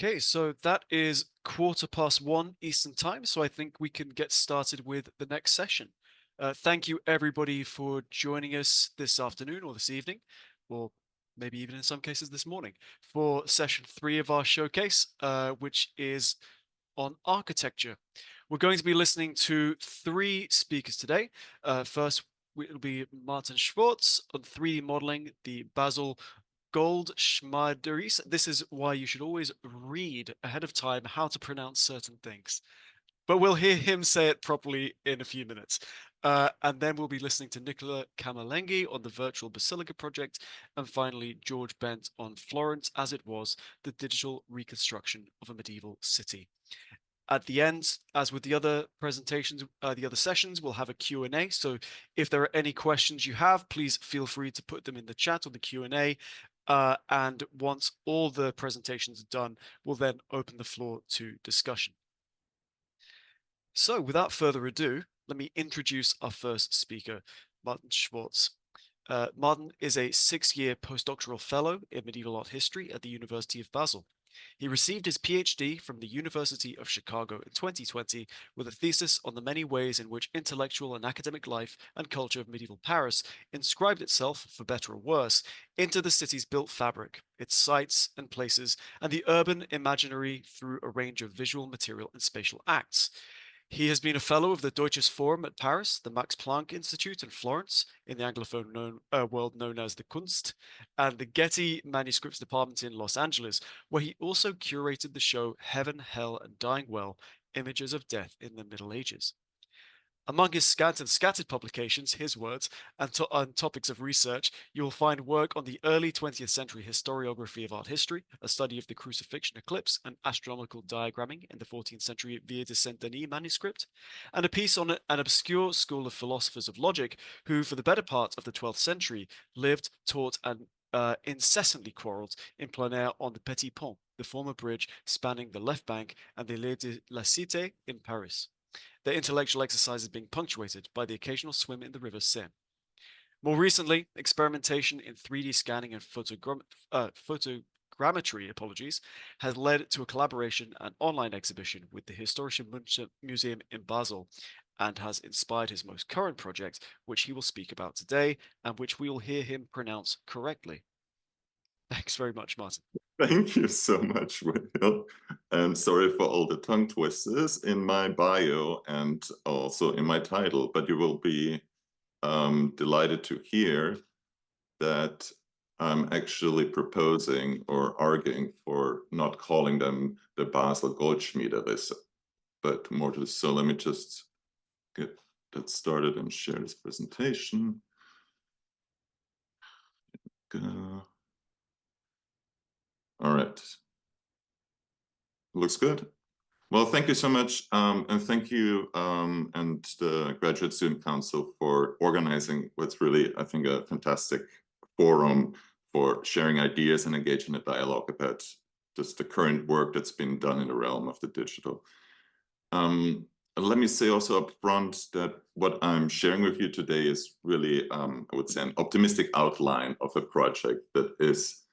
Okay, so that is 1:15 Eastern Time, so I think we can get started with the next session. Thank you, everybody, for joining us this afternoon or this evening, or maybe even in some cases this morning, for session 3 of our showcase, which is on architecture. We're going to be listening to 3 speakers today. First, it'll be Martin Schwartz on 3D modeling, the Basil Goldschmiederis. This is why you should always read ahead of time how to pronounce certain things. But we'll hear him say it properly in a few minutes. And then we'll be listening to Nicola Camerlenghi on the Virtual Basilica project. And finally, George Bent on Florence as it was, the digital reconstruction of a medieval city. At the end, as with the other presentations, the other sessions, we'll have a Q&A. So if there are any questions you have, please feel free to put them in the chat or the Q&A. And once all the presentations are done, we'll then open the floor to discussion. So without further ado, let me introduce our first speaker, Martin Schwartz. Martin is a 6-year postdoctoral fellow in medieval art history at the University of Basel. He received his PhD from the University of Chicago in 2020 with a thesis on the many ways in which intellectual and academic life and culture of medieval Paris inscribed itself, for better or worse, into the city's built fabric, its sites and places, and the urban imaginary through a range of visual, material, and spatial acts. He has been a fellow of the Deutsches Forum at Paris, the Max Planck Institute in Florence, in the Anglophone world known as the Kunst, and the Getty Manuscripts Department in Los Angeles, where he also curated the show Heaven, Hell, and Dying Well, Images of Death in the Middle Ages. Among his scant and scattered publications, his words, and on topics of research, you will find work on the early 20th century historiography of art history, a study of the crucifixion eclipse and astronomical diagramming in the 14th century Vie de Saint-Denis manuscript, and a piece on an obscure school of philosophers of logic who, for the better part of the 12th century, lived, taught, and incessantly quarreled in plein air on the Petit Pont, the former bridge spanning the left bank and the Les de la Cité in Paris. Their intellectual exercises being punctuated by the occasional swim in the river Seine. More recently, experimentation in 3D scanning and photogrammetry, has led to a collaboration and online exhibition with the Historische München Museum in Basel, and has inspired his most current project, which he will speak about today, and which we will hear him pronounce correctly. Thanks very much, Martin. Thank you so much, Will. And sorry for all the tongue twisters in my bio and also in my title, but you will be delighted to hear that I'm actually proposing or arguing for not calling them the Basel Goldschmiederisse, but more to so let me just get that started and share this presentation. Go. All right. Looks good. Well, thank you so much. And thank you and the Graduate Student Council for organizing what's really, I think, a fantastic forum for sharing ideas and engaging in a dialogue about just the current work that's been done in the realm of the digital. Let me say also up front that what I'm sharing with you today is really, I would say, an optimistic outline of a project that is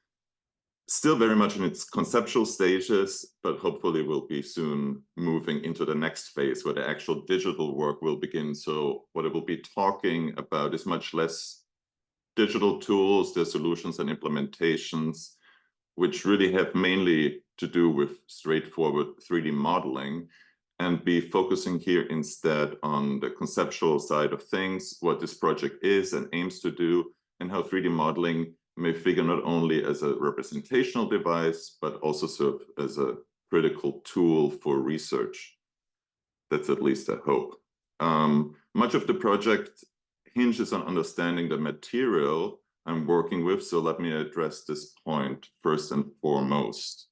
still very much in its conceptual stages, but hopefully will be soon moving into the next phase where the actual digital work will begin. So what it will be talking about is much less digital tools, their solutions and implementations, which really have mainly to do with straightforward 3D modeling, and be focusing here instead on the conceptual side of things, what this project is and aims to do, and how 3D modeling may figure not only as a representational device, but also serve as a critical tool for research. That's at least a hope. Much of the project hinges on understanding the material I'm working with, so let me address this point first and foremost.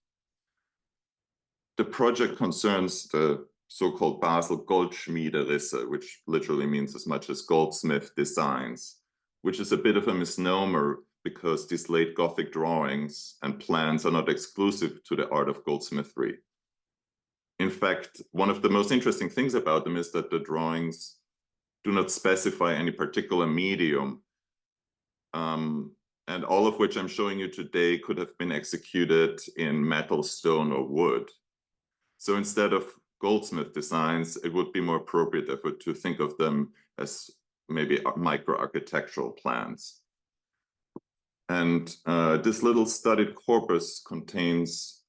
The project concerns the so-called Basel Goldschmiederisse, which literally means as much as goldsmith designs, which is a bit of a misnomer because these late Gothic drawings and plans are not exclusive to the art of goldsmithery. In fact, one of the most interesting things about them is that the drawings do not specify any particular medium. and all of which I'm showing you today could have been executed in metal, stone, or wood. So instead of goldsmith designs, it would be more appropriate therefore to think of them as maybe micro-architectural plans. And this little studied corpus contains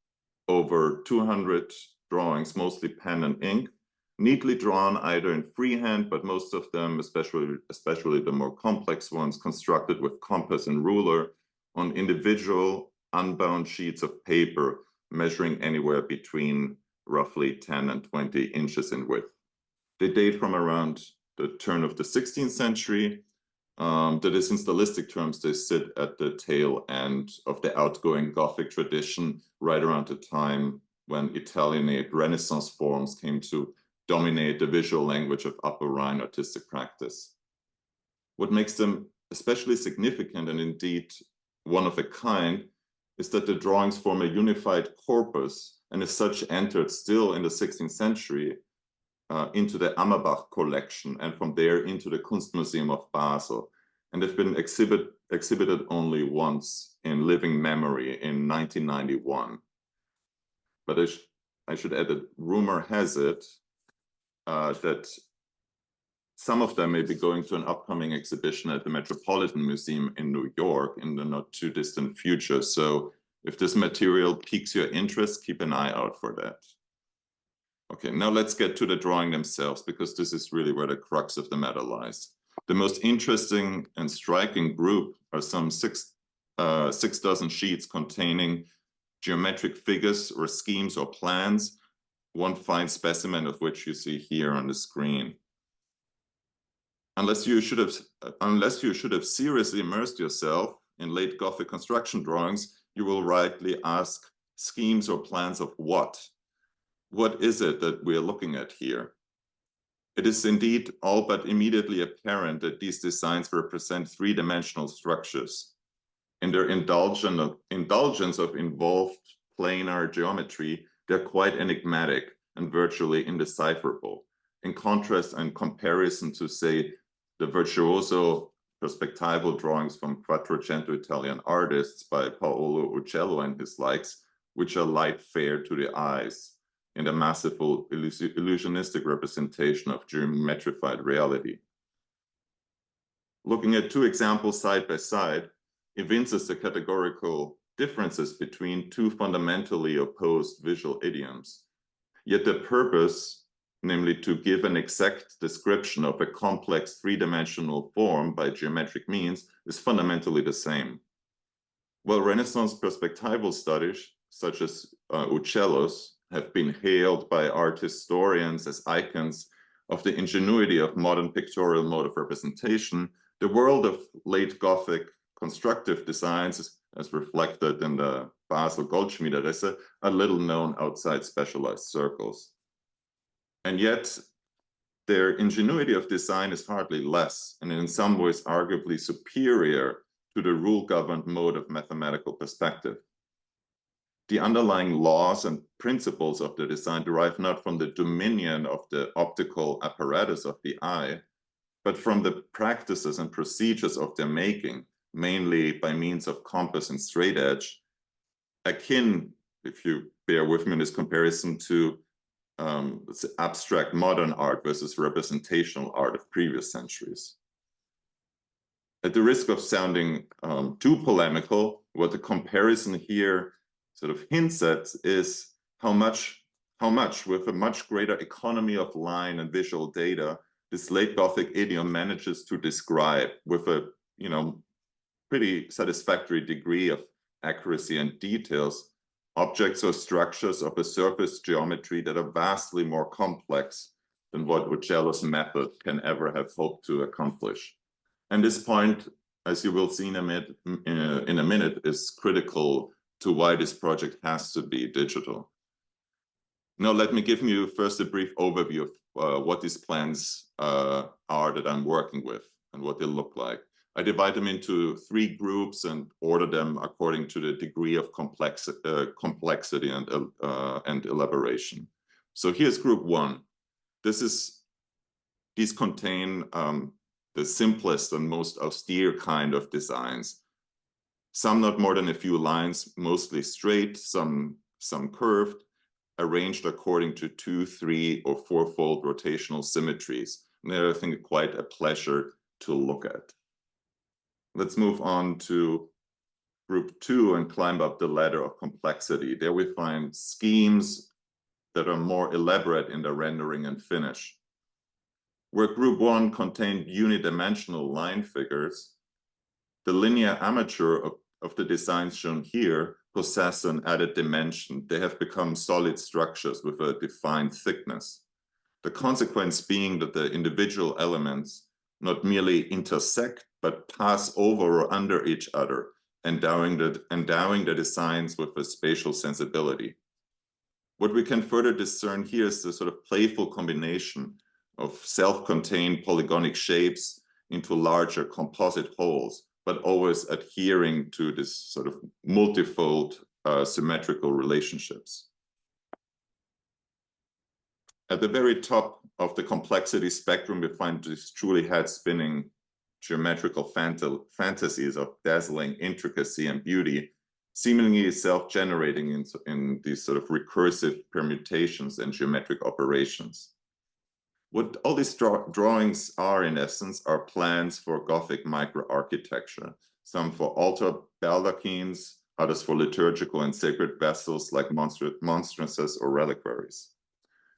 over 200 drawings, mostly pen and ink, neatly drawn either in freehand, but most of them, especially the more complex ones, constructed with compass and ruler on individual unbound sheets of paper measuring anywhere between roughly 10 and 20 inches in width. They date from around the turn of the 16th century. That is, in stylistic terms, they sit at the tail end of the outgoing Gothic tradition, right around the time when Italianate Renaissance forms came to dominate the visual language of Upper Rhine artistic practice. What makes them especially significant, and indeed one of a kind, is that the drawings form a unified corpus, and as such entered still in the 16th century into the Ammerbach collection, and from there into the Kunstmuseum of Basel. And they've been exhibited only once in living memory in 1991. But I should add that rumor has it that some of them may be going to an upcoming exhibition at the Metropolitan Museum in New York in the not too distant future. So if this material piques your interest, keep an eye out for that. Okay, now let's get to the drawing themselves, because this is really where the crux of the matter lies. The most interesting and striking group are some six dozen sheets containing geometric figures or schemes or plans, one fine specimen of which you see here on the screen. Unless you should have seriously immersed yourself in late Gothic construction drawings, you will rightly ask, schemes or plans of what? What is it that we're looking at here? It is indeed all but immediately apparent that these designs represent three-dimensional structures. In their indulgence of involved planar geometry, they're quite enigmatic and virtually indecipherable. In contrast and comparison to, say, the virtuoso perspectival drawings from Quattrocento Italian artists by Paolo Uccello and his likes, which are light fair to the eyes in a masterful illusionistic representation of geometrified reality. Looking at two examples side by side evinces the categorical differences between two fundamentally opposed visual idioms. Yet the purpose, namely to give an exact description of a complex three-dimensional form by geometric means, is fundamentally the same. While Renaissance perspectival studies, such as Uccello's, have been hailed by art historians as icons of the ingenuity of modern pictorial mode of representation, the world of late Gothic constructive designs, as reflected in the Basel Goldschmiederrisse, are little known outside specialized circles. And yet, their ingenuity of design is hardly less, and in some ways arguably superior to the rule-governed mode of mathematical perspective. The underlying laws and principles of the design derive not from the dominion of the optical apparatus of the eye, but from the practices and procedures of their making, mainly by means of compass and straight edge, akin, if you bear with me in this comparison, to abstract modern art versus representational art of previous centuries. At the risk of sounding too polemical, what the comparison here sort of hints at is how much with a much greater economy of line and visual data, this late Gothic idiom manages to describe with a pretty satisfactory degree of accuracy and details objects or structures of a surface geometry that are vastly more complex than what Uccello's method can ever have hoped to accomplish. And this point, as you will see in a minute, is critical to why this project has to be digital. Now, let me give you first a brief overview of what these plans are that I'm working with and what they look like. I divide them into three groups and order them according to the degree of complexity and elaboration. So here's group one. These contain the simplest and most austere kind of designs. some not more than a few lines, mostly straight, some curved, arranged according to 2-, 3-, or 4-fold rotational symmetries. And they're, I think, quite a pleasure to look at. Let's move on to group 2 and climb up the ladder of complexity. There we find schemes that are more elaborate in their rendering and finish. Where group 1 contained unidimensional line figures, the linear armature of the designs shown here possess an added dimension. They have become solid structures with a defined thickness. The consequence being that the individual elements not merely intersect, but pass over or under each other, endowing the designs with a spatial sensibility. What we can further discern here is the sort of playful combination of self-contained polygonic shapes into larger composite wholes, but always adhering to this sort of multifold symmetrical relationships. At the very top of the complexity spectrum, we find these truly head-spinning geometrical fantasies of dazzling intricacy and beauty, seemingly self-generating in these sort of recursive permutations and geometric operations. What all these drawings are, in essence, are plans for Gothic microarchitecture, some for altar baldachins, others for liturgical and sacred vessels like monstrances or reliquaries.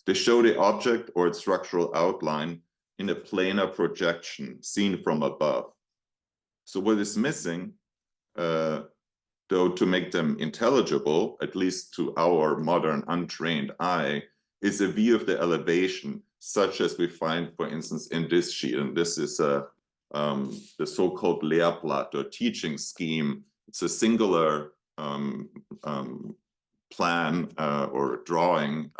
They show the object or its structural outline in a planar projection seen from above. So what is missing, though, to make them intelligible, at least to our modern untrained eye, is a view of the elevation, such as we find, for instance, in this sheet. And this is the so-called Lehrblatt, or teaching scheme. It's a singular plan or drawing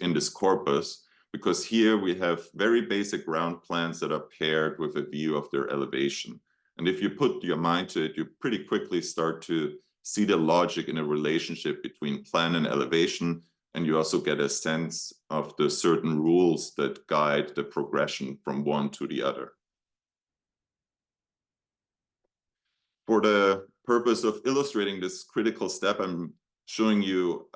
in this corpus, because here we have very basic ground plans that are paired with a view of their elevation. And if you put your mind to it, you pretty quickly start to see the logic in a relationship between plan and elevation, and you also get a sense of the certain rules that guide the progression from one to the other. For the purpose of illustrating this critical step, I'm showing you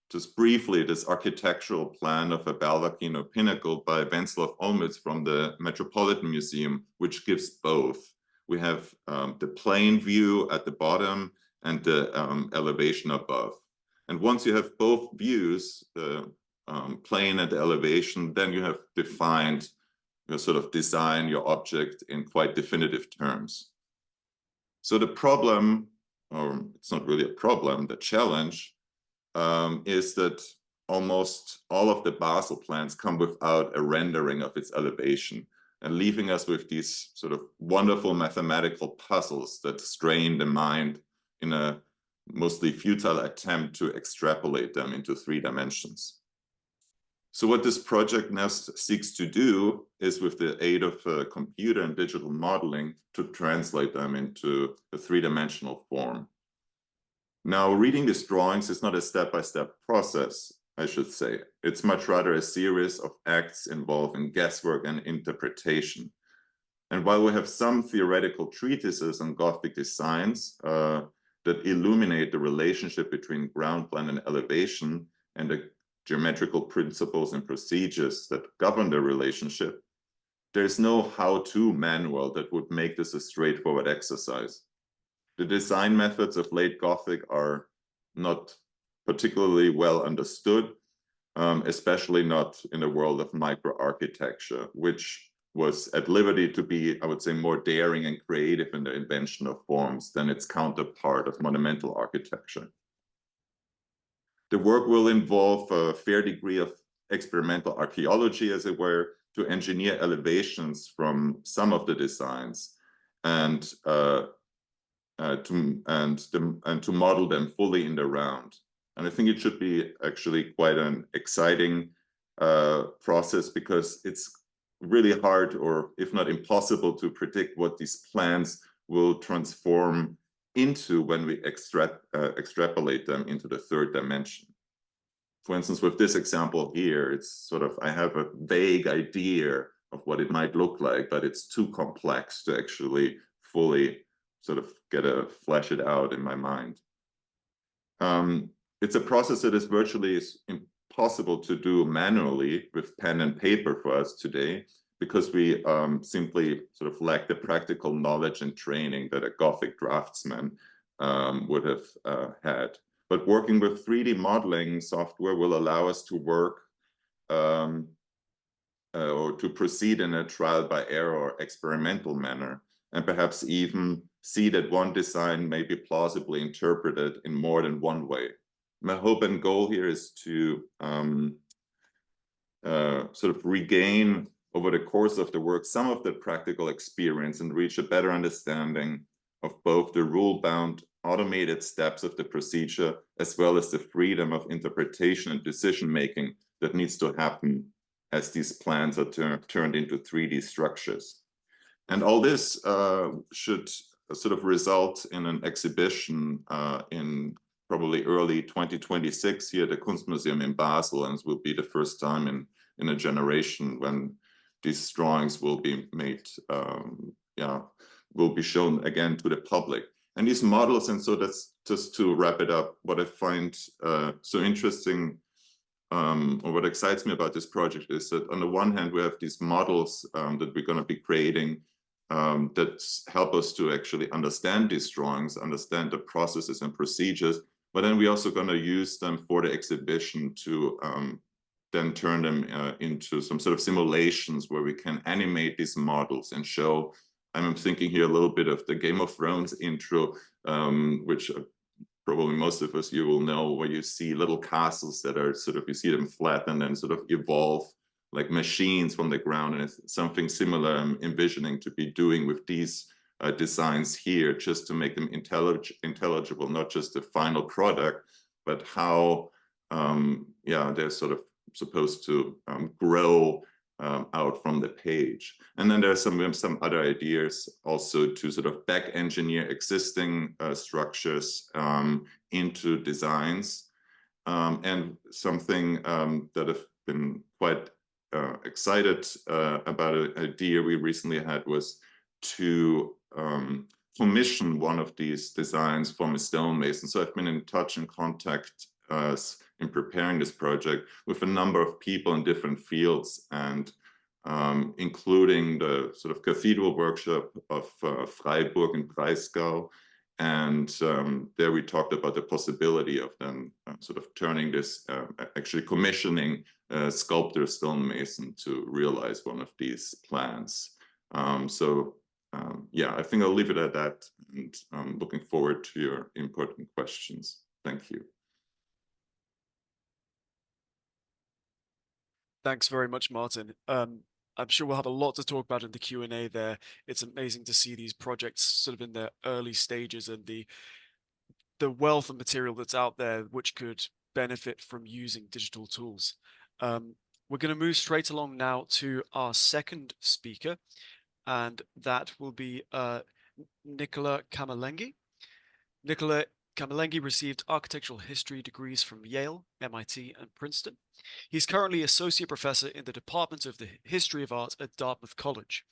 just briefly this architectural plan of a baldachin or pinnacle by Wenzel Olmütz from the Metropolitan Museum, which gives both. We have the plane view at the bottom and the elevation above. And once you have both views, the plane and the elevation, then you have defined your sort of design, your object in quite definitive terms. So the problem, or it's not really a problem, the challenge is that almost all of the Basel plans come without a rendering of its elevation, and leaving us with these sort of wonderful mathematical puzzles that strain the mind in a mostly futile attempt to extrapolate them into 3 dimensions. So what this project now seeks to do is, with the aid of computer and digital modeling, to translate them into a 3-dimensional form. Now, reading these drawings is not a step-by-step process, I should say. It's much rather a series of acts involving guesswork and interpretation. And while we have some theoretical treatises on Gothic designs that illuminate the relationship between ground plan and elevation and the geometrical principles and procedures that govern the relationship, there's no how-to manual that would make this a straightforward exercise. The design methods of late Gothic are not particularly well understood, especially not in the world of microarchitecture, which was at liberty to be, I would say, more daring and creative in the invention of forms than its counterpart of monumental architecture. The work will involve a fair degree of experimental archaeology, as it were, to engineer elevations from some of the designs and to model them fully in the round. And I think it should be actually quite an exciting process, because it's really hard, or if not impossible, to predict what these plans will transform into when we extrapolate them into the 3rd dimension. For instance, with this example here, it's sort of, I have a vague idea of what it might look like, but it's too complex to actually fully sort of get to flesh it out in my mind. It's a process that is virtually impossible to do manually with pen and paper for us today, because we simply sort of lack the practical knowledge and training that a Gothic draftsman would have had. But working with 3D modeling software will allow us to work or to proceed in a trial by error or experimental manner, and perhaps even see that one design may be plausibly interpreted in more than one way. My hope and goal here is to sort of regain over the course of the work some of the practical experience and reach a better understanding of both the rule-bound automated steps of the procedure, as well as the freedom of interpretation and decision-making that needs to happen as these plans are turned into 3D structures. And all this should sort of result in an exhibition in probably early 2026 here at the Kunstmuseum in Basel, and it will be the first time in a generation when these drawings will be made, will be shown again to the public. And these models, and so that's just to wrap it up, what I find so interesting or what excites me about this project is that on the one hand, we have these models that we're going to be creating that help us to actually understand these drawings, understand the processes and procedures, but then we're also going to use them for the exhibition to then turn them into some sort of simulations where we can animate these models and show. I'm thinking here a little bit of the Game of Thrones intro, which probably most of us, you will know, where you see little castles that are sort of, you see them flat and then sort of evolve like machines from the ground. And it's something similar I'm envisioning to be doing with these designs here, just to make them intelligible, not just the final product, but how, they're sort of supposed to grow out from the page. And then there's some other ideas also to sort of back engineer existing structures into designs. And something that I've been quite excited about an idea we recently had was to commission one of these designs from a stonemason. So I've been in touch and contact in preparing this project with a number of people in different fields, and including the sort of cathedral workshop of Freiburg and Breisgau. And there we talked about the possibility of then sort of turning this, actually commissioning a sculptor stonemason to realize one of these plans. I think I'll leave it at that, and I'm looking forward to your input and questions. Thank you. Thanks very much, Martin. I'm sure we'll have a lot to talk about in the Q&A there. It's amazing to see these projects sort of in their early stages, and the wealth of material that's out there which could benefit from using digital tools. We're going to move straight along now to our second speaker, and that will be Nicola Camerlengi. Nicola Camerlengi received architectural history degrees from Yale, MIT, and Princeton. He's currently associate professor in the Department of the History of Art at Dartmouth College.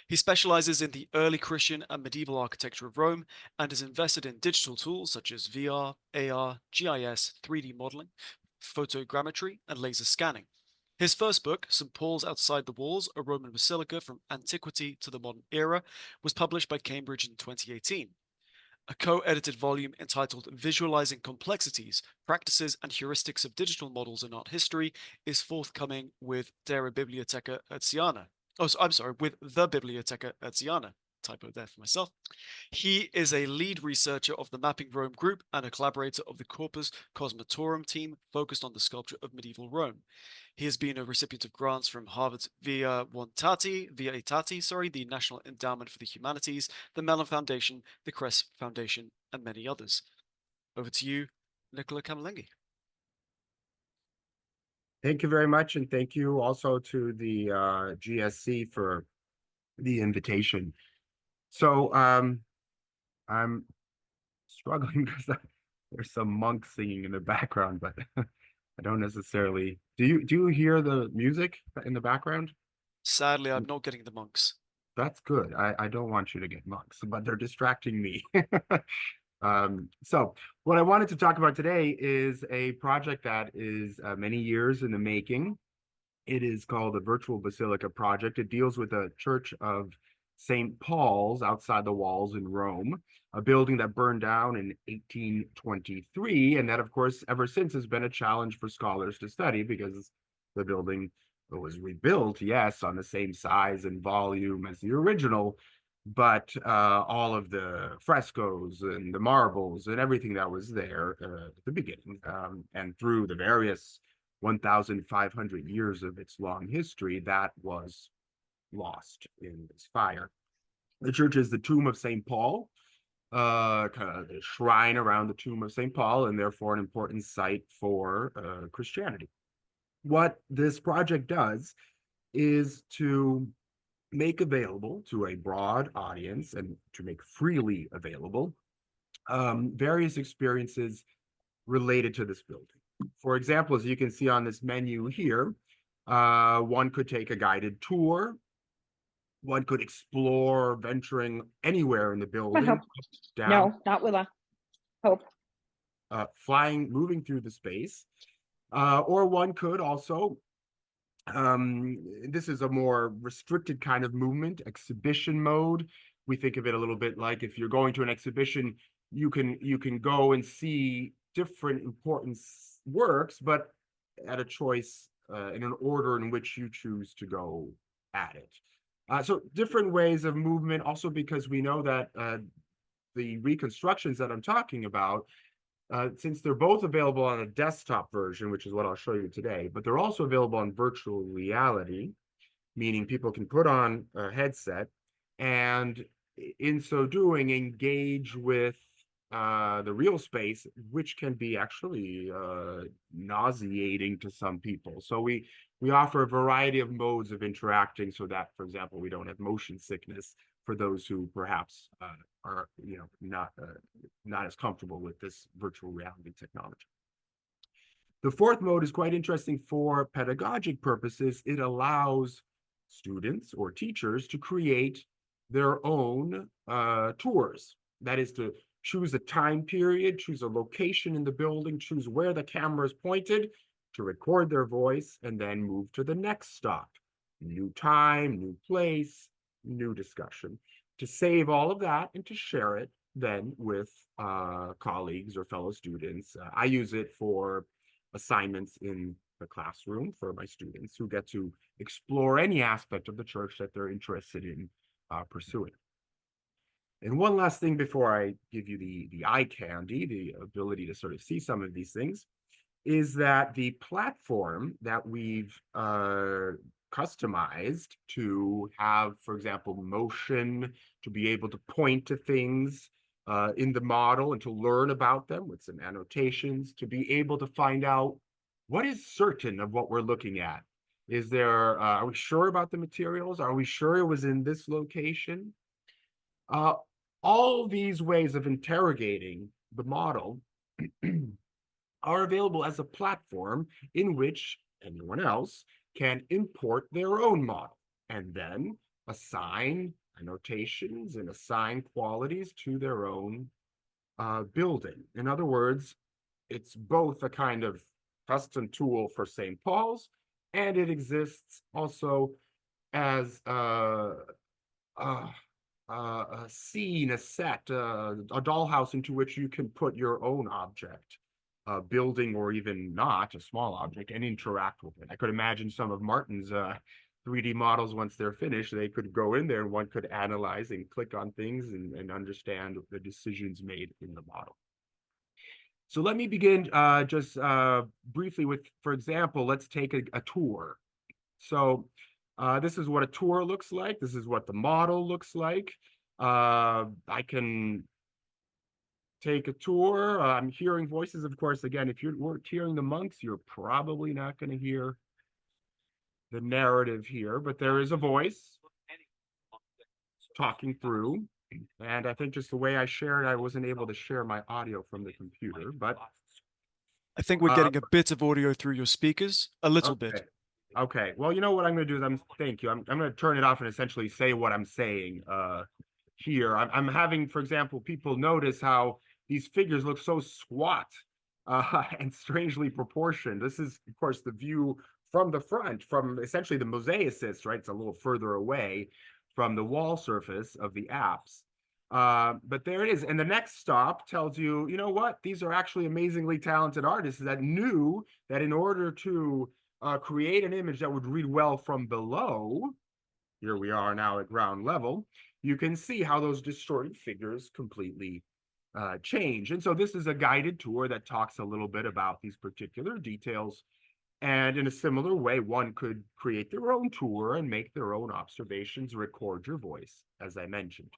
He specializes in the early Christian and medieval architecture of Rome, and is invested in digital tools such as VR, AR, GIS, 3D modeling, photogrammetry, and laser scanning. His first book, St. Paul's Outside the Walls, A Roman Basilica from Antiquity to the Modern Era, was published by Cambridge in 2018. A co-edited volume entitled Visualizing Complexities, Practices and Heuristics of Digital Models in Art History is forthcoming with Der Bibliotheca Hertziana. With the Bibliotheca Hertziana. Typo there for myself. He is a lead researcher of the Mapping Rome group and a collaborator of the Corpus Cosmotorum team focused on the sculpture of medieval Rome. He has been a recipient of grants from Harvard's Via Aetati, the National Endowment for the Humanities, the Mellon Foundation, the Kress Foundation, and many others. Over to you, Nicola Camerlengi. Thank you very much, and thank you also to the GSC for the invitation. So I'm struggling because there's some monks singing in the background, but I don't necessarily. Do you hear the music in the background? Sadly, I'm not getting the monks. That's good. I don't want you to get monks, but they're distracting me. So what I wanted to talk about today is a project that is many years in the making. It is called the Virtual Basilica Project. It deals with a church of St. Paul's outside the walls in Rome, a building that burned down in 1823. And that, of course, ever since has been a challenge for scholars to study because the building was rebuilt, yes, on the same size and volume as the original, but all of the frescoes and the marbles and everything that was there at the beginning and through the various 1,500 years of its long history, that was lost in this fire. The church is the tomb of St. Paul, kind of the shrine around the tomb of St. Paul, and therefore an important site for Christianity. What this project does is to make available to a broad audience and to make freely available various experiences related to this building. For example, as you can see on this menu here, one could take a guided tour. One could explore venturing anywhere in the building, Hope. down, No, not Willa. Hope. flying, moving through the space. Or one could also, this is a more restricted kind of movement, exhibition mode. We think of it a little bit like if you're going to an exhibition, you can go and see different important works, but at a choice in an order in which you choose to go at it. So different ways of movement, also because we know that the reconstructions that I'm talking about, since they're both available on a desktop version, which is what I'll show you today, but they're also available on virtual reality, meaning people can put on a headset and in so doing engage with the real space, which can be actually nauseating to some people. So we offer a variety of modes of interacting so that, for example, we don't have motion sickness for those who perhaps are not as comfortable with this virtual reality technology. The fourth mode is quite interesting for pedagogic purposes. It allows students or teachers to create their own tours. That is to choose a time period, choose a location in the building, choose where the camera is pointed to record their voice, and then move to the next stop. New time, new place, new discussion. To save all of that and to share it then with colleagues or fellow students. I use it for assignments in the classroom for my students who get to explore any aspect of the church that they're interested in pursuing. And one last thing before I give you the eye candy, the ability to sort of see some of these things, is that the platform that we've customized to have, for example, motion, to be able to point to things in the model and to learn about them with some annotations, to be able to find out what is certain of what we're looking at. Is there, are we sure about the materials? Are we sure it was in this location? All these ways of interrogating the model are available as a platform in which anyone else can import their own model and then assign annotations and assign qualities to their own building. In other words, it's both a kind of custom tool for St. Paul's, and it exists also as a scene, a set, a dollhouse into which you can put your own object, building or even not, a small object, and interact with it. I could imagine some of Martin's 3D models, once they're finished, they could go in there and one could analyze and click on things and understand the decisions made in the model. So let me begin just briefly with, for example, let's take a tour. So this is what a tour looks like. This is what the model looks like. I can take a tour. I'm hearing voices, of course. Again, if you weren't hearing the monks, you're probably not going to hear the narrative here, but there is a voice talking through. And I think just the way I shared, I wasn't able to share my audio from the computer, but I think we're getting a bit of audio through your speakers, a little bit. Okay. Well, you know what I'm going to do is thank you. I'm going to turn it off and essentially say what I'm saying here. I'm having, for example, people notice how these figures look so squat and strangely proportioned. This is, of course, the view from the front, from essentially the mosaicist, right? It's a little further away from the wall surface of the apse. But there it is. And the next stop tells you, you know what? These are actually amazingly talented artists that knew that in order to create an image that would read well from below, here we are now at ground level, you can see how those distorted figures completely change. And so this is a guided tour that talks a little bit about these particular details. And in a similar way, one could create their own tour and make their own observations, record your voice, as I mentioned.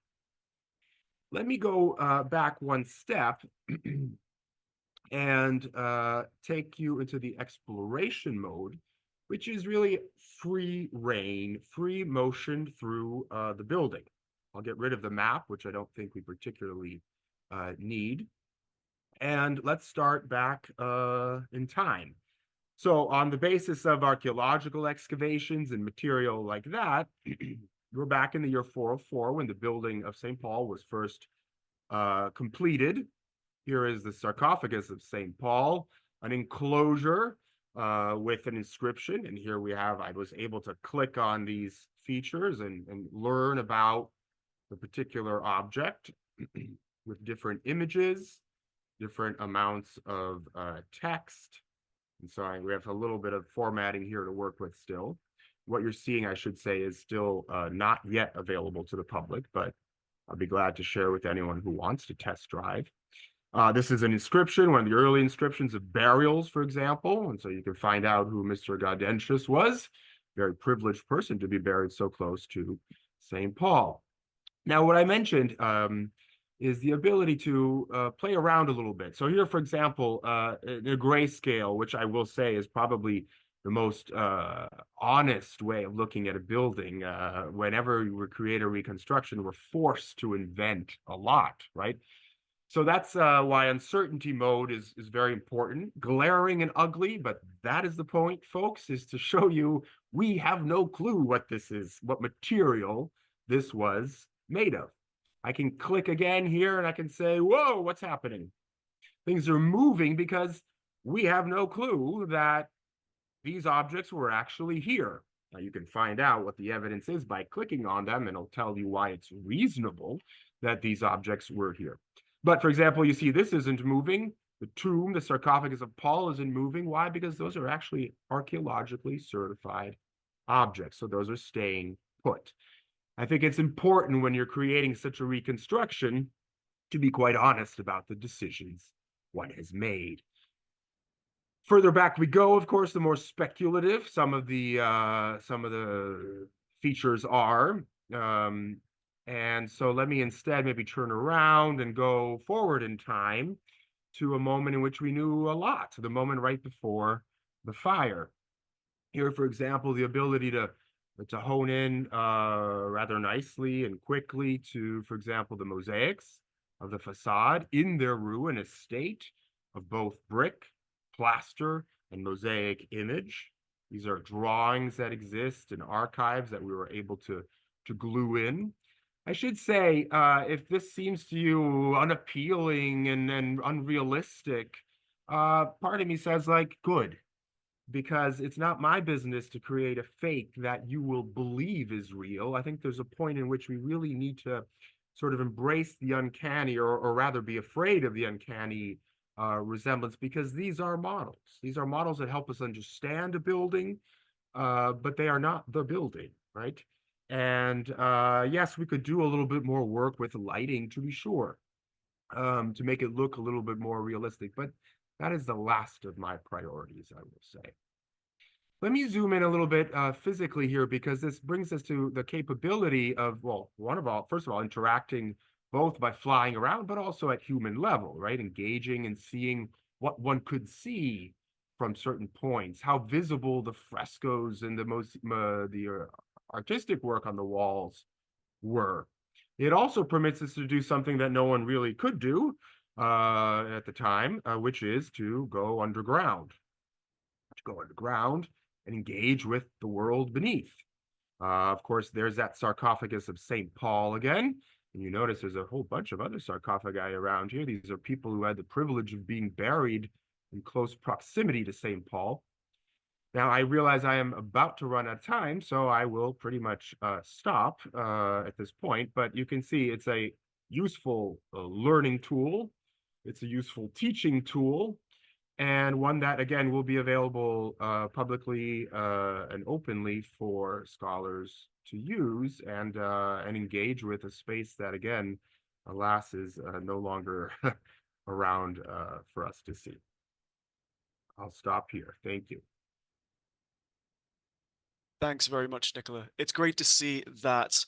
Let me go back one step and take you into the exploration mode, which is really free reign, free motion through the building. I'll get rid of the map, which I don't think we particularly need. And let's start back in time. So on the basis of archaeological excavations and material like that, we're back in the year 404 when the building of St. Paul was first completed. Here is the sarcophagus of St. Paul, an enclosure with an inscription. And here we have, I was able to click on these features and learn about the particular object with different images, different amounts of text. And so we have a little bit of formatting here to work with still. What you're seeing, I should say, is still not yet available to the public, but I'll be glad to share with anyone who wants to test drive. This is an inscription, one of the early inscriptions of burials, for example. And so you can find out who Mr. Gaudentius was, very privileged person to be buried so close to St. Paul. Now, what I mentioned is the ability to play around a little bit. So here, for example, in a grayscale, which I will say is probably the most honest way of looking at a building. Whenever we create a reconstruction, we're forced to invent a lot, right? So that's why uncertainty mode is very important. Glaring and ugly, but that is the point, folks, is to show you we have no clue what this is, what material this was made of. I can click again here and I can say, whoa, what's happening? Things are moving because we have no clue that these objects were actually here. Now you can find out what the evidence is by clicking on them, and it'll tell you why it's reasonable that these objects were here. But for example, you see this isn't moving. The tomb, the sarcophagus of Paul isn't moving. Why? Because those are actually archaeologically certified objects. So those are staying put. I think it's important when you're creating such a reconstruction to be quite honest about the decisions one has made. Further back we go, of course, the more speculative some of the features are. And so let me instead maybe turn around and go forward in time to a moment in which we knew a lot, the moment right before the fire. Here, for example, the ability to hone in rather nicely and quickly to, for example, the mosaics of the facade in their ruinous state of both brick, plaster, and mosaic image. These are drawings that exist in archives that we were able to glue in. I should say, if this seems to you unappealing and unrealistic, part of me says, like, good, because it's not my business to create a fake that you will believe is real. I think there's a point in which we really need to sort of embrace the uncanny, or rather be afraid of the uncanny resemblance, because these are models. These are models that help us understand a building, but they are not the building, right? And yes, we could do a little bit more work with lighting, to be sure, to make it look a little bit more realistic, but that is the last of my priorities, I will say. Let me zoom in a little bit physically here, because this brings us to the capability of, well, first of all, interacting both by flying around, but also at human level, right? Engaging and seeing what one could see from certain points, how visible the frescoes and the artistic work on the walls were. It also permits us to do something that no one really could do at the time, which is to go underground. and engage with the world beneath. Of course, there's that sarcophagus of St. Paul again. And you notice there's a whole bunch of other sarcophagi around here. These are people who had the privilege of being buried in close proximity to St. Paul. Now, I realize I am about to run out of time, so I will pretty much stop at this point. But you can see it's a useful learning tool. It's a useful teaching tool, and one that, again, will be available publicly and openly for scholars to use and engage with a space that, again, alas, is no longer around for us to see. I'll stop here. Thank you. Thanks very much, Nicola. It's great to see that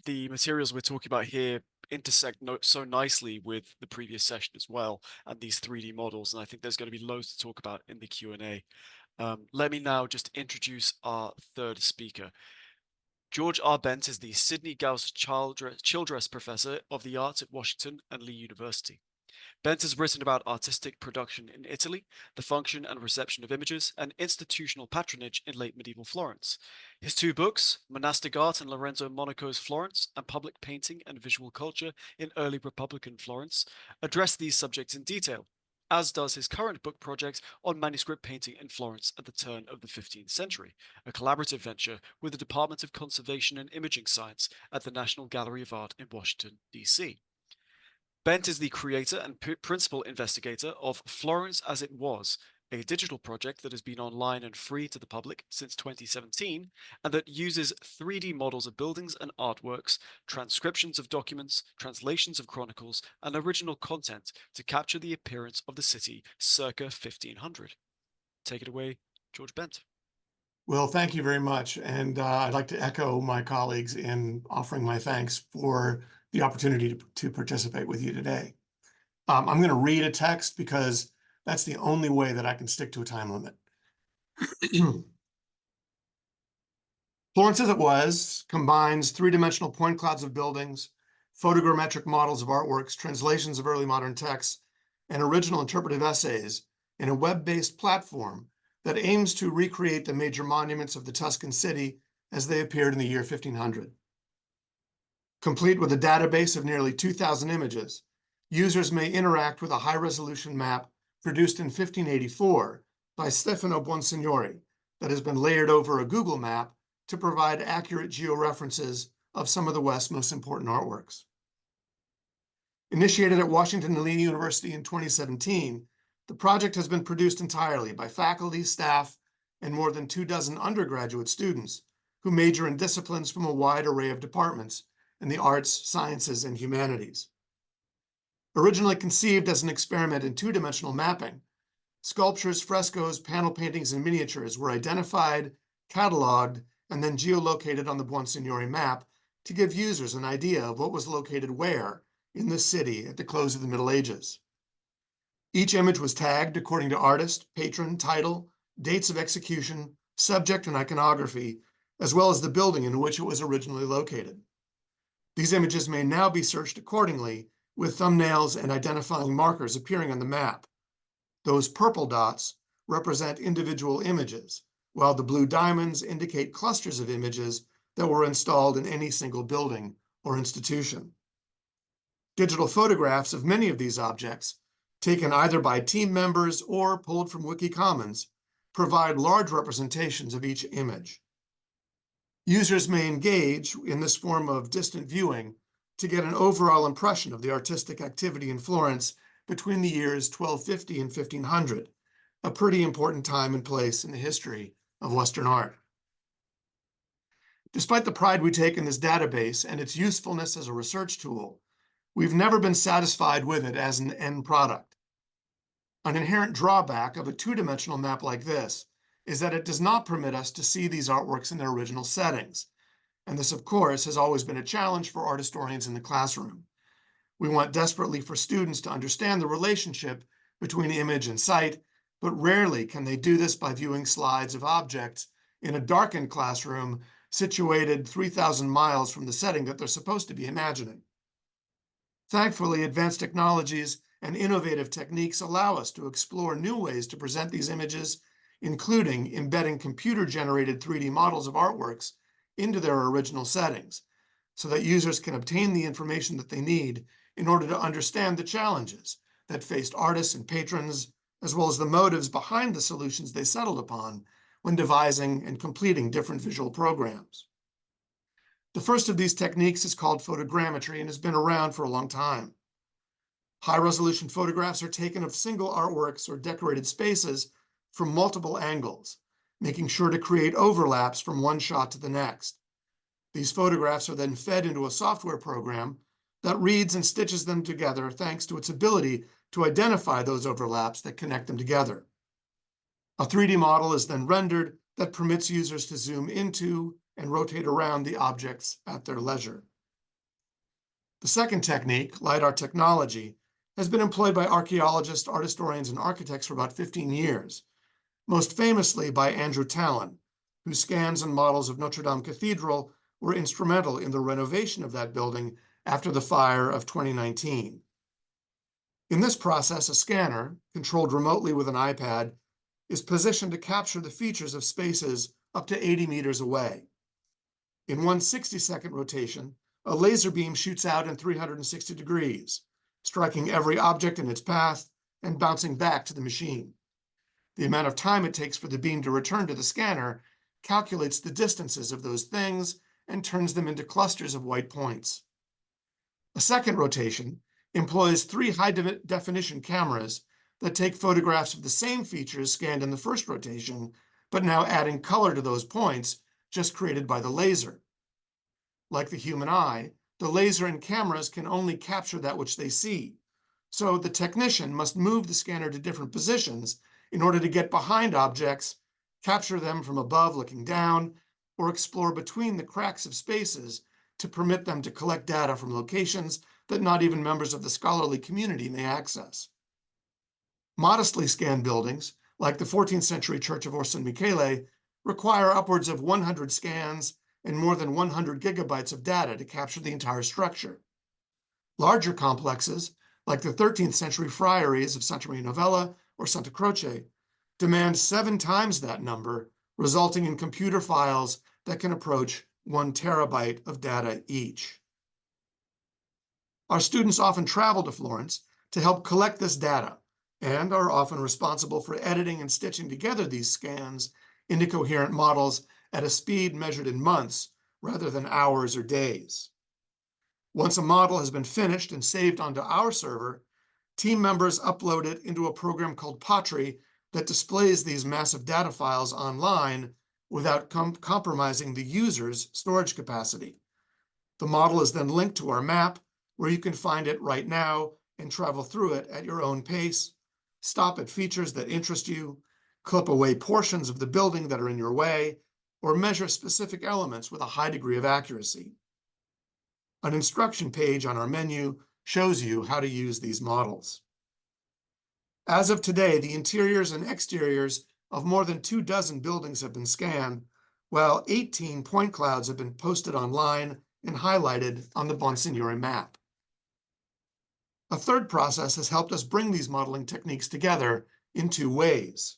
the materials we're talking about here intersect so nicely with the previous session as well, and these 3D models, and I think there's going to be loads to talk about in the Q&A. Let me now just introduce our third speaker. George R. Bent is the Sidney Gauss Childress Professor of the Arts at Washington and Lee University. Bent has written about artistic production in Italy, the function and reception of images, and institutional patronage in late medieval Florence. His two books, Monastic Art in Lorenzo Monaco's Florence and Public Painting and Visual Culture in Early Republican Florence, address these subjects in detail, as does his current book project on manuscript painting in Florence at the turn of the 15th century, a collaborative venture with the Department of Conservation and Imaging Science at the National Gallery of Art in Washington, D.C. Bent is the creator and principal investigator of Florence as It Was, a digital project that has been online and free to the public since 2017, and that uses 3D models of buildings and artworks, transcriptions of documents, translations of chronicles, and original content to capture the appearance of the city circa 1500. Take it away, George Bent. Well, thank you very much. And I'd like to echo my colleagues in offering my thanks for the opportunity to participate with you today. I'm going to read a text because that's the only way that I can stick to a time limit. Florence as It Was combines three-dimensional point clouds of buildings, photogrammetric models of artworks, translations of early modern texts, and original interpretive essays in a web-based platform that aims to recreate the major monuments of the Tuscan city as they appeared in the year 1500. Complete with a database of nearly 2,000 images, users may interact with a high-resolution map produced in 1584 by Stefano Buonsignori that has been layered over a Google map to provide accurate georeferences of some of the West's most important artworks. Initiated at Washington and Lee University in 2017, the project has been produced entirely by faculty, staff, and more than 24 undergraduate students who major in disciplines from a wide array of departments in the arts, sciences, and humanities. Originally conceived as an experiment in two-dimensional mapping, sculptures, frescoes, panel paintings, and miniatures were identified, cataloged, and then geolocated on the Buonsignori map to give users an idea of what was located where in the city at the close of the Middle Ages. Each image was tagged according to artist, patron, title, dates of execution, subject, and iconography, as well as the building in which it was originally located. These images may now be searched accordingly, with thumbnails and identifying markers appearing on the map. Those purple dots represent individual images, while the blue diamonds indicate clusters of images that were installed in any single building or institution. Digital photographs of many of these objects, taken either by team members or pulled from Wiki Commons, provide large representations of each image. Users may engage in this form of distant viewing to get an overall impression of the artistic activity in Florence between the years 1250 and 1500, a pretty important time and place in the history of Western art. Despite the pride we take in this database and its usefulness as a research tool, we've never been satisfied with it as an end product. An inherent drawback of a two-dimensional map like this is that it does not permit us to see these artworks in their original settings. And this, of course, has always been a challenge for art historians in the classroom. We want desperately for students to understand the relationship between image and sight, but rarely can they do this by viewing slides of objects in a darkened classroom situated 3,000 miles from the setting that they're supposed to be imagining. Thankfully, advanced technologies and innovative techniques allow us to explore new ways to present these images including embedding computer-generated 3D models of artworks into their original settings, so that users can obtain the information that they need in order to understand the challenges that faced artists and patrons, as well as the motives behind the solutions they settled upon when devising and completing different visual programs. The first of these techniques is called photogrammetry and has been around for a long time. High-resolution photographs are taken of single artworks or decorated spaces from multiple angles, making sure to create overlaps from one shot to the next. These photographs are then fed into a software program that reads and stitches them together thanks to its ability to identify those overlaps that connect them together. A 3D model is then rendered that permits users to zoom into and rotate around the objects at their leisure. The second technique, LiDAR technology, has been employed by archaeologists, art historians, and architects for about 15 years, most famously by Andrew Tallon, whose scans and models of Notre Dame Cathedral were instrumental in the renovation of that building after the fire of 2019. In this process, a scanner, controlled remotely with an iPad, is positioned to capture the features of spaces up to 80 meters away. In one 60-second rotation, a laser beam shoots out in 360 degrees, striking every object in its path and bouncing back to the machine. The amount of time it takes for the beam to return to the scanner calculates the distances of those things and turns them into clusters of white points. A second rotation employs 3 high-definition cameras that take photographs of the same features scanned in the first rotation, but now adding color to those points just created by the laser. Like the human eye, the laser and cameras can only capture that which they see, so the technician must move the scanner to different positions in order to get behind objects, capture them from above looking down, or explore between the cracks of spaces to permit them to collect data from locations that not even members of the scholarly community may access. Modestly scanned buildings, like the 14th century Church of Orsan Michele, require upwards of 100 scans and more than 100 gigabytes of data to capture the entire structure. Larger complexes, like the 13th century friaries of Santa Maria Novella or Santa Croce, demand 7 times that number, resulting in computer files that can approach 1 terabyte of data each. Our students often travel to Florence to help collect this data and are often responsible for editing and stitching together these scans into coherent models at a speed measured in months rather than hours or days. Once a model has been finished and saved onto our server, team members upload it into a program called Pottery that displays these massive data files online without compromising the user's storage capacity. The model is then linked to our map, where you can find it right now and travel through it at your own pace, stop at features that interest you, clip away portions of the building that are in your way, or measure specific elements with a high degree of accuracy. An instruction page on our menu shows you how to use these models. As of today, the interiors and exteriors of more than 24 buildings have been scanned, while 18 point clouds have been posted online and highlighted on the Bonsignore map. A third process has helped us bring these modeling techniques together in 2 ways.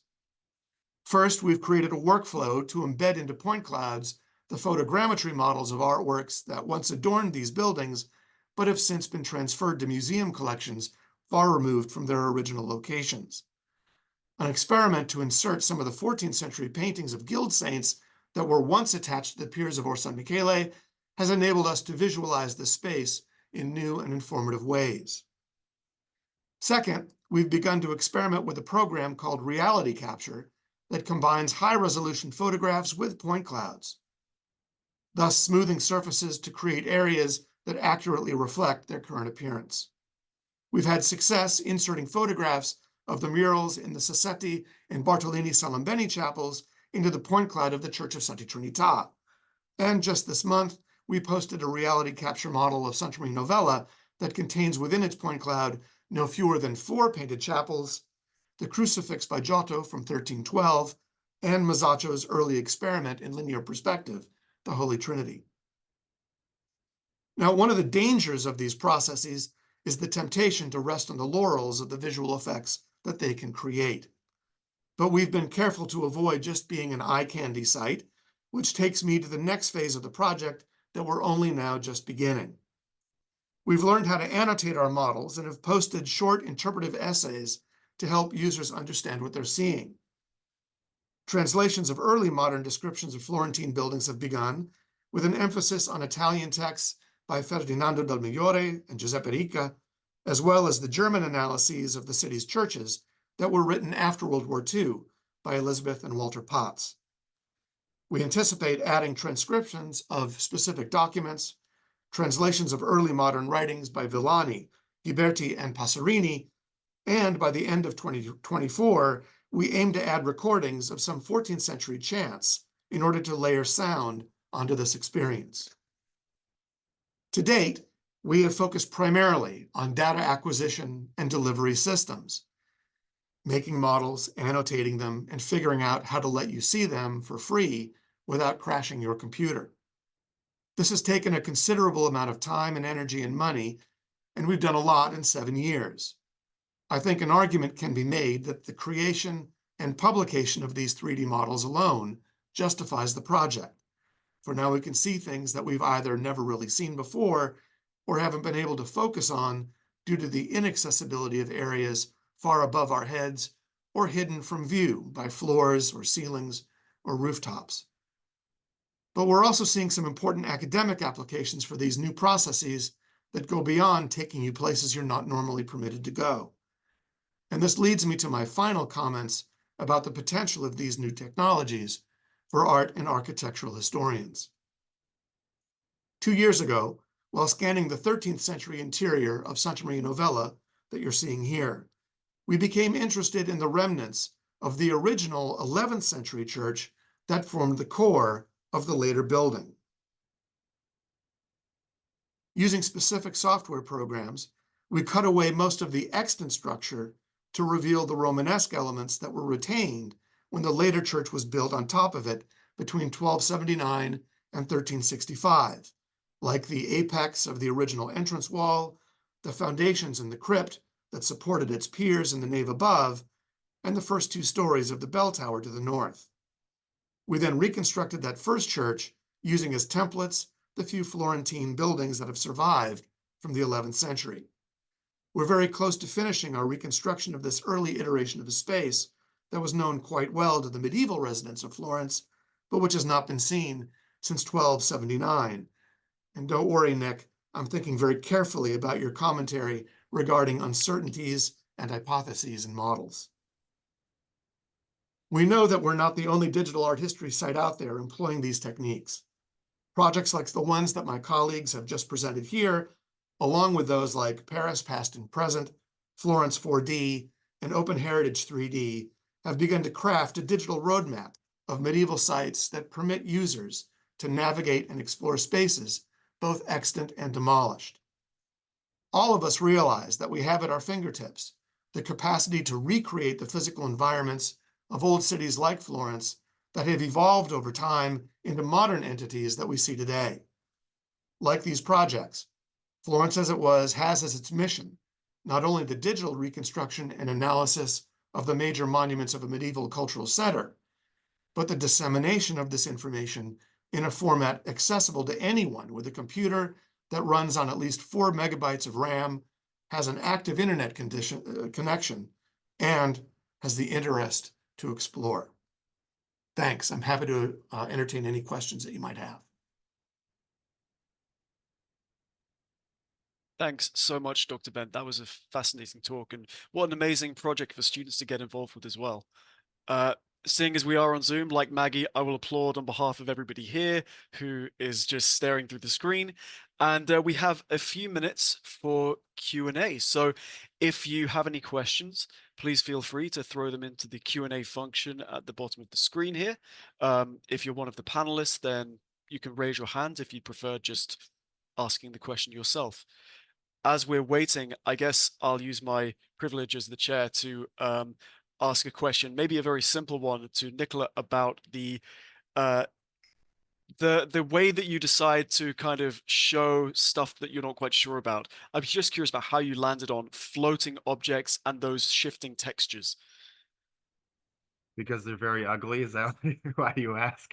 First, we've created a workflow to embed into point clouds the photogrammetry models of artworks that once adorned these buildings, but have since been transferred to museum collections far removed from their original locations. An experiment to insert some of the 14th century paintings of guild saints that were once attached to the piers of Orsan Michele has enabled us to visualize this space in new and informative ways. Second, we've begun to experiment with a program called reality capture that combines high-resolution photographs with point clouds, thus smoothing surfaces to create areas that accurately reflect their current appearance. We've had success inserting photographs of the murals in the Sassetti and Bartolini Salimbeni chapels into the point cloud of the Church of Santa Trinità. And just this month, we posted a reality capture model of Santa Maria Novella that contains within its point cloud no fewer than 4 painted chapels, the Crucifix by Giotto from 1312, and Masaccio's early experiment in linear perspective, the Holy Trinity. Now, one of the dangers of these processes is the temptation to rest on the laurels of the visual effects that they can create. but we've been careful to avoid just being an eye candy site, which takes me to the next phase of the project that we're only now just beginning. We've learned how to annotate our models and have posted short interpretive essays to help users understand what they're seeing. Translations of early modern descriptions of Florentine buildings have begun, with an emphasis on Italian texts by Ferdinando del Migliore and Giuseppe Rica, as well as the German analyses of the city's churches that were written after World War II by Elizabeth and Walter Potts. We anticipate adding transcriptions of specific documents, translations of early modern writings by Villani, Ghiberti, and Passerini, and by the end of 2024, we aim to add recordings of some 14th century chants in order to layer sound onto this experience. To date, we have focused primarily on data acquisition and delivery systems, making models, annotating them, and figuring out how to let you see them for free without crashing your computer. This has taken a considerable amount of time and energy and money, and we've done a lot in 7 years. I think an argument can be made that the creation and publication of these 3D models alone justifies the project. For now we can see things that we've either never really seen before or haven't been able to focus on due to the inaccessibility of areas far above our heads or hidden from view by floors or ceilings or rooftops. But we're also seeing some important academic applications for these new processes that go beyond taking you places you're not normally permitted to go. And this leads me to my final comments about the potential of these new technologies for art and architectural historians. 2 years ago, while scanning the 13th century interior of Santa Maria Novella that you're seeing here, we became interested in the remnants of the original 11th century church that formed the core of the later building. Using specific software programs, we cut away most of the extant structure to reveal the Romanesque elements that were retained when the later church was built on top of it between 1279 and 1365, like the apex of the original entrance wall, the foundations in the crypt that supported its piers in the nave above, and the first 2 stories of the bell tower to the north. We then reconstructed that first church using as templates the few Florentine buildings that have survived from the 11th century. We're very close to finishing our reconstruction of this early iteration of the space that was known quite well to the medieval residents of Florence, but which has not been seen since 1279. And don't worry, Nick, I'm thinking very carefully about your commentary regarding uncertainties and hypotheses and models. We know that we're not the only digital art history site out there employing these techniques. Projects like the ones that my colleagues have just presented here, along with those like Paris Past and Present, Florence 4D, and Open Heritage 3D, have begun to craft a digital roadmap of medieval sites that permit users to navigate and explore spaces, both extant and demolished. All of us realize that we have at our fingertips the capacity to recreate the physical environments of old cities like Florence that have evolved over time into modern entities that we see today. Like these projects, Florence as it was has as its mission not only the digital reconstruction and analysis of the major monuments of a medieval cultural center, but the dissemination of this information in a format accessible to anyone with a computer that runs on at least 4 megabytes of RAM, has an active internet connection, and has the interest to explore. Thanks. I'm happy to entertain any questions that you might have. Thanks so much, Dr. Bent. That was a fascinating talk, and what an amazing project for students to get involved with as well. Seeing as we are on Zoom, like Maggie, I will applaud on behalf of everybody here who is just staring through the screen. And we have a few minutes for Q&A. So if you have any questions, please feel free to throw them into the Q&A function at the bottom of the screen here. If you're one of the panelists, then you can raise your hand if you prefer just asking the question yourself. As we're waiting, I guess I'll use my privilege as the chair to ask a question, maybe a very simple one, to Nicola about the way that you decide to kind of show stuff that you're not quite sure about. I'm just curious about how you landed on floating objects and those shifting textures. Because they're very ugly. Is that why you ask?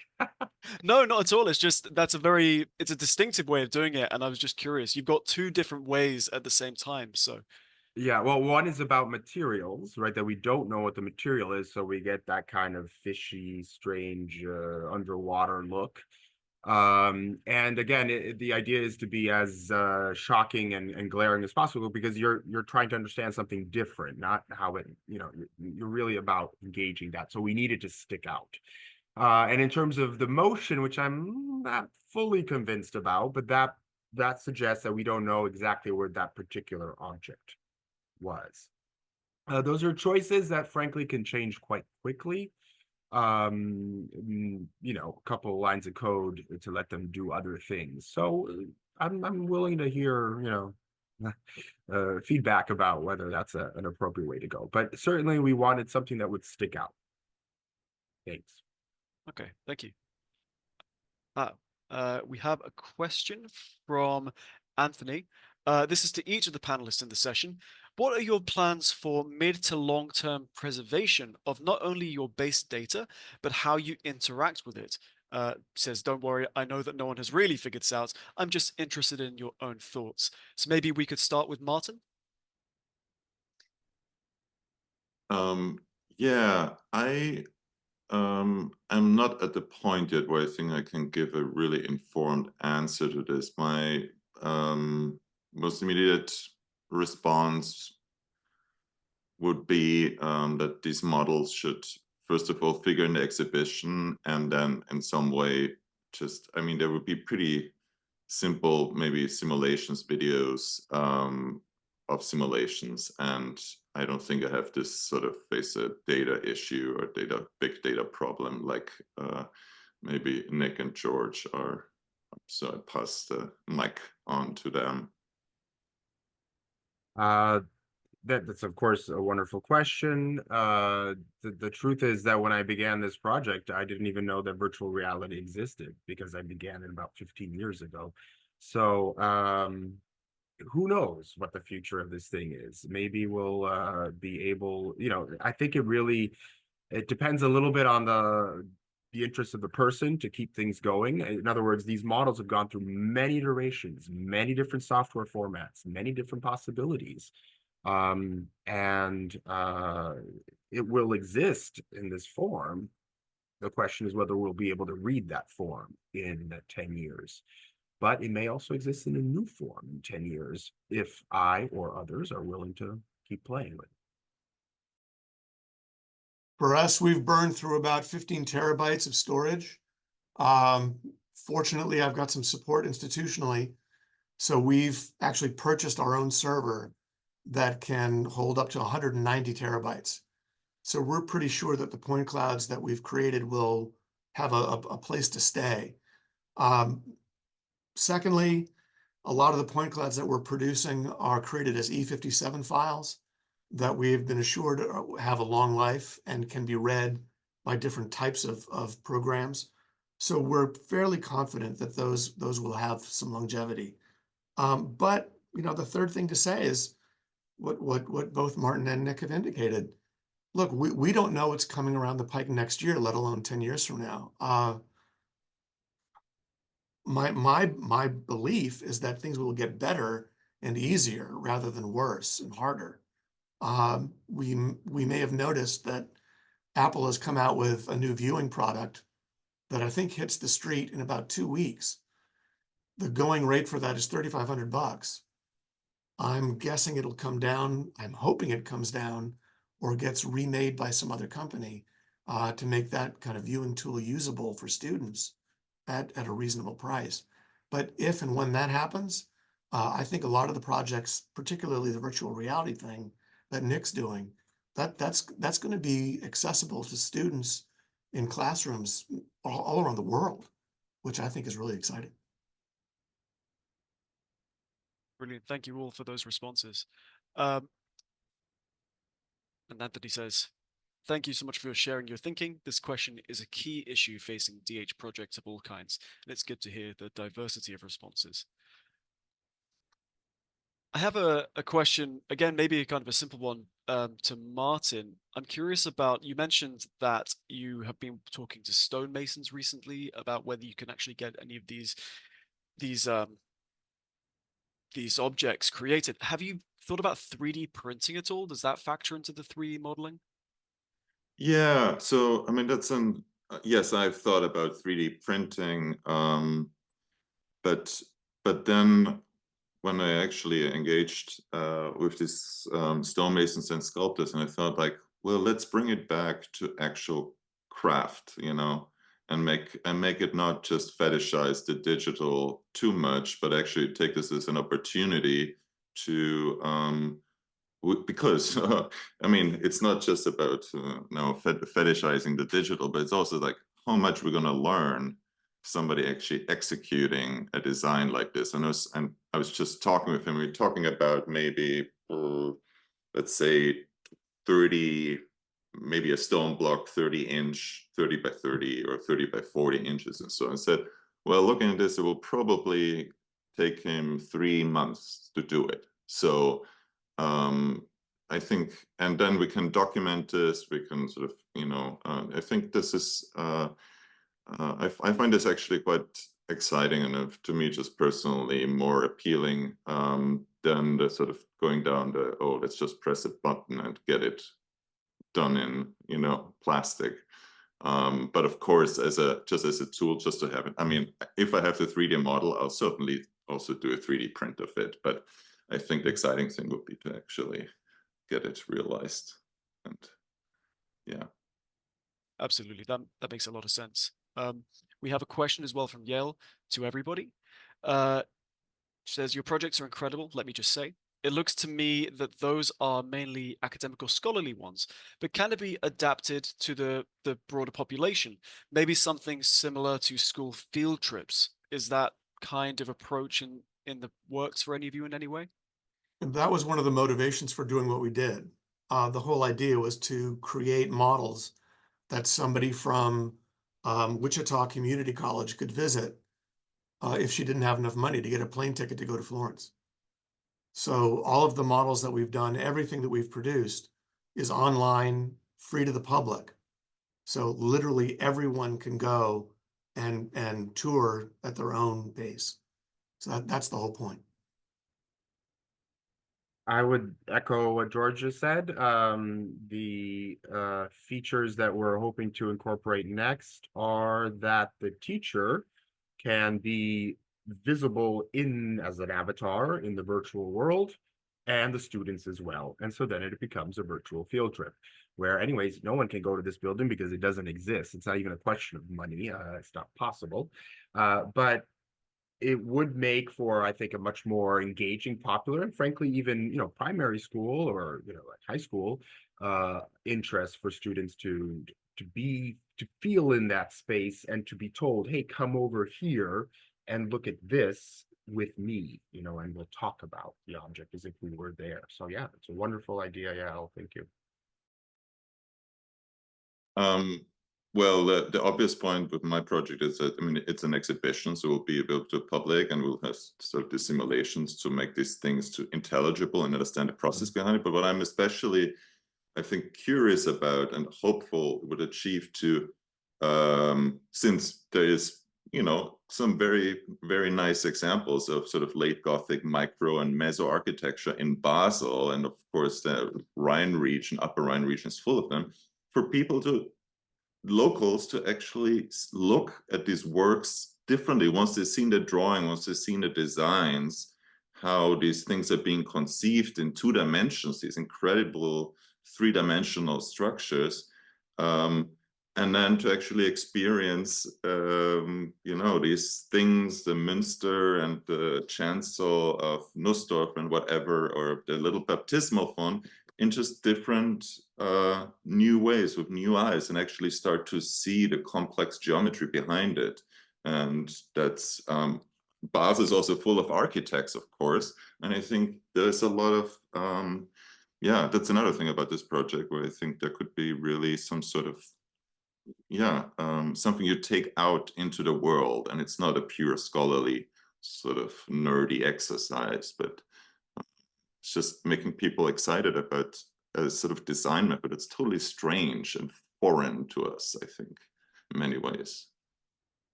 No, not at all. It's just it's a distinctive way of doing it, and I was just curious. You've got two different ways at the same time, so Yeah, well, one is about materials, right? That we don't know what the material is, so we get that kind of fishy, strange, underwater look. And again, the idea is to be as shocking and glaring as possible because you're trying to understand something different, not how it, you're really about engaging that. So we need it to stick out. And in terms of the motion, which I'm not fully convinced about, but that suggests that we don't know exactly where that particular object was. Those are choices that frankly can change quite quickly. A couple of lines of code to let them do other things. So I'm willing to hear, feedback about whether that's an appropriate way to go. But certainly we wanted something that would stick out. Thanks. okay, thank you. We have a question from Anthony. This is to each of the panelists in the session. What are your plans for mid to long-term preservation of not only your base data, but how you interact with it? Says, don't worry, I know that no one has really figured this out. I'm just interested in your own thoughts. So maybe we could start with Martin. Yeah, I'm not at the point yet where I think I can give a really informed answer to this. My most immediate response would be that these models should, first of all, figure in the exhibition, and then in some way just, I mean, there would be pretty simple, maybe simulations videos of simulations. And I don't think I have this sort of face a data issue or big data problem like maybe Nick and George are. So I pass the mic on to them. That's of course a wonderful question. The truth is that when I began this project, I didn't even know that virtual reality existed because I began it about 15 years ago. So who knows what the future of this thing is? Maybe we'll be able, I think it depends a little bit on the interest of the person to keep things going. In other words, these models have gone through many iterations, many different software formats, many different possibilities. And it will exist in this form. The question is whether we'll be able to read that form in 10 years. But it may also exist in a new form in 10 years if I or others are willing to keep playing with it. For us, we've burned through about 15 terabytes of storage. Fortunately, I've got some support institutionally. So we've actually purchased our own server that can hold up to 190 terabytes. So we're pretty sure that the point clouds that we've created will have a place to stay. Secondly, a lot of the point clouds that we're producing are created as E57 files that we've been assured have a long life and can be read by different types of programs. So we're fairly confident that those will have some longevity. But the third thing to say is what both Martin and Nick have indicated. Look, we don't know what's coming around the pike next year, let alone 10 years from now. My belief is that things will get better and easier rather than worse and harder. We may have noticed that Apple has come out with a new viewing product that I think hits the street in about 2 weeks. The going rate for that is $3,500. I'm guessing it'll come down. I'm hoping it comes down or gets remade by some other company to make that kind of viewing tool usable for students at a reasonable price. But if and when that happens, I think a lot of the projects, particularly the virtual reality thing that Nick's doing, that's going to be accessible to students in classrooms all around the world, which I think is really exciting. Brilliant. Thank you all for those responses. And Anthony says, thank you so much for sharing your thinking. This question is a key issue facing DH projects of all kinds, and it's good to hear the diversity of responses. I have a question, again, maybe kind of a simple one to Martin. I'm curious about, you mentioned that you have been talking to stonemasons recently about whether you can actually get any of these objects created. Have you thought about 3D printing at all? Does that factor into the 3D modeling? Yeah, so I mean that's an yes, I've thought about 3D printing, but then when I actually engaged with these stonemasons and sculptors, and I thought like, well, let's bring it back to actual craft, you know, and make it not just fetishize the digital too much, but actually take this as an opportunity to because I mean, it's not just about fetishizing the digital, but it's also like how much we're going to learn somebody actually executing a design like this. And I was just talking with him. We were talking about maybe let's say 30, maybe a stone block 30-inch, 30 by 30 or 30 by 40 inches. And so I said, well, looking at this, it will probably take him 3 months to do it. So I think, and then we can document this, we can sort of, you know, I think this is, I find this actually quite exciting and to me just personally more appealing than the sort of going down the, oh, let's just press a button and get it done in, you know, plastic. But of course, just as a tool, just to have it. I mean, if I have the 3D model, I'll certainly also do a 3D print of it. But I think the exciting thing would be to actually get it realized. And yeah. Absolutely. That makes a lot of sense. We have a question as well from Yale to everybody. She says, your projects are incredible, let me just say. It looks to me that those are mainly academic or scholarly ones, but can it be adapted to the broader population? Maybe something similar to school field trips. Is that kind of approach in the works for any of you in any way? And that was one of the motivations for doing what we did. The whole idea was to create models that somebody from Wichita Community College could visit if she didn't have enough money to get a plane ticket to go to Florence. So all of the models that we've done, everything that we've produced is online, free to the public. So literally everyone can go and tour at their own pace. So that's the whole point. I would echo what George just said. The features that we're hoping to incorporate next are that the teacher can be visible as an avatar in the virtual world, and the students as well. And so then it becomes a virtual field trip where anyways, no one can go to this building because it doesn't exist. It's not even a question of money. It's not possible. But it would make for, I think, a much more engaging, popular, and frankly, even, you know, primary school or, you know, like high school interest for students to feel in that space and to be told, hey, come over here and look at this with me, you know, and we'll talk about the object as if we were there. So yeah, it's a wonderful idea. Yeah, thank you. Well, the obvious point with my project is that, I mean, it's an exhibition, so we'll be available to the public and we'll have sort of the simulations to make these things to intelligible and understand the process behind it. But what I'm especially, I think, curious about and hopeful would achieve to, since there is, you know, some very, very nice examples of sort of late Gothic micro and meso architecture in Basel, and of course the Rhine region, Upper Rhine region is full of them, for people to, locals to actually look at these works differently once they've seen the drawing, once they've seen the designs, how these things are being conceived in 2 dimensions, these incredible 3-dimensional structures, and then to actually experience, you know, these things, the Münster and the chancel of Nussdorf and whatever, or the little baptismal font, in just different new ways with new eyes, and actually start to see the complex geometry behind it. And that's Basel is also full of architects, of course, and I think there's a lot of yeah, that's another thing about this project where I think there could be really some sort of, yeah, something you take out into the world, and it's not a pure scholarly sort of nerdy exercise, but it's just making people excited about a sort of design method. It's totally strange and foreign to us, I think, in many ways.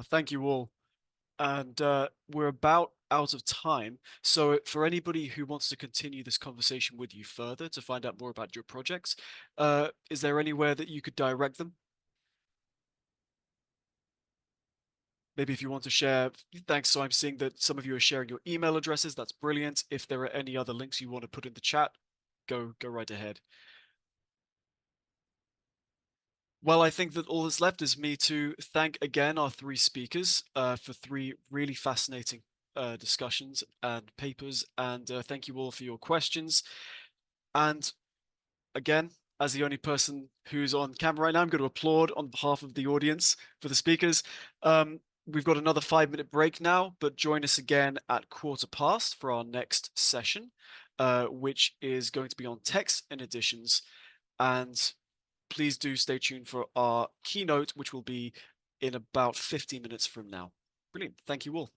Thank you all. And we're about out of time. So for anybody who wants to continue this conversation with you further to find out more about your projects, is there anywhere that you could direct them? Maybe if you want to share, thanks. So I'm seeing that some of you are sharing your email addresses. That's brilliant. If there are any other links you want to put in the chat, go right ahead. Well, I think that all that's left is me to thank again our three speakers for three really fascinating discussions and papers, and thank you all for your questions. And again, as the only person who's on camera right now, I'm going to applaud on behalf of the audience for the speakers. We've got another 5-minute break now, but join us again at 1:15 for our next session, which is going to be on text and editions. And please do stay tuned for our keynote, which will be in about 15 minutes from now. Brilliant. Thank you all.